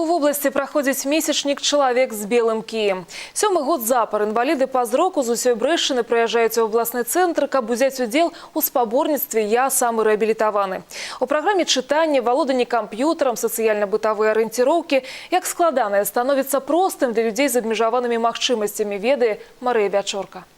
У вобласці праходзіць месячнік «Чалавек з белым кіем». 7-й год запар інваліды па зроку з усёй Брэшчыны прыязджаюць у абласны цэнтр, каб узяць удзел у спаборніцтве «Я самарэабілітаваны». У праграме чытання, валоданне камп'ютарам, сацыяльна-бытавыя арыенціроўкі, як складанае становіцца простым для людзей з абмежаванымі магчымасцямі, ведае Марыя Вячорка.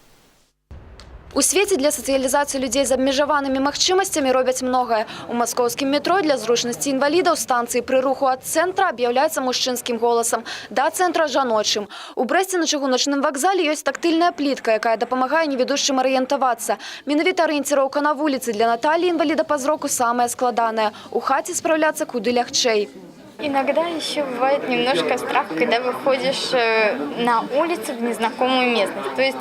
У свеце для сацыялізацыі людзей з абмежаванымі магчымасцямі робяць многае. У маскоўскім метро для зручнасці інвалідаў станцыі пры руху ад цэнтра аб'яўляецца мужчынскім голасам, да цэнтра жаночым. У Брэсце на чыгуначным вакзале ёсць тактыльная плітка, якая дапамагае невідушчым арыентавацца. Менавіта арыенціроўка на вуліцы для Натальі, інваліда па зроку, самая складаная. У хаце спраўляцца куды лягчэй. Иногда еще бывает немножко страх, когда выходишь на улицу в незнакомую местность. То есть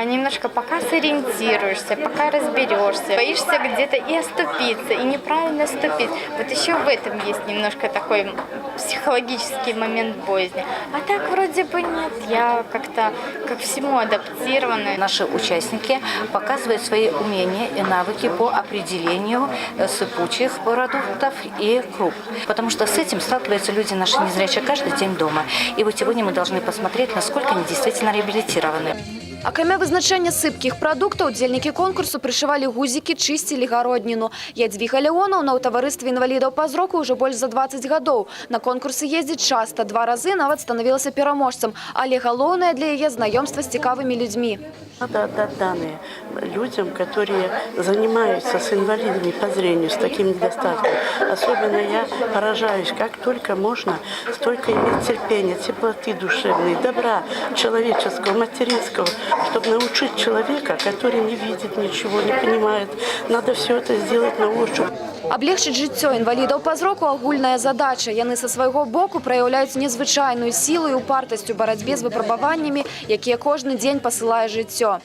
немножко пока сориентируешься, пока разберешься, боишься где-то и оступиться, и неправильно ступить. Вот еще в этом есть немножко такой психологический момент боязни. А так вроде бы нет, я как-то ко всему адаптирована. Наши участники показывают свои умения и навыки по определению сыпучих продуктов и круп. Потому что с этим сталкиваются люди наши незрячие каждый день дома. И вот сегодня мы должны посмотреть, насколько они действительно реабилитированы. Акрамя вызначэння сыпкіх прадуктаў, удзельнікі конкурсу прышывалі гузікі, чысцілі гародніну. Ядзвіга Леонаўна ў таварыстве інвалідаў па зроку ўжо больш за 20 гадоў. На конкурсы ездзіць часта, 2 разы нават станавілася пераможцам. Але галоўнае для яе знаёмства з цікавымі людзьмі. Надо отдать данные людям, которые занимаются с инвалидами по зрению, с таким недостатком. Особенно я поражаюсь, как только можно, столько иметь терпения, теплоты душевной, добра человеческого, материнского, чтобы научить человека, который не видит ничего, не понимает. Надо все это сделать на ощупь. Аблегчыць жыццё інвалідаў па зроку – агульная задача. Яны са свайго боку праяўляюць незвычайную сілу і упартасць у барацьбе з выпрабаваннямі, якія кожны дзень пасылае жыццё.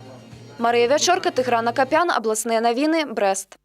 Марыя Вячорка, Тыгран Акапян, абласныя навіны, Брэст.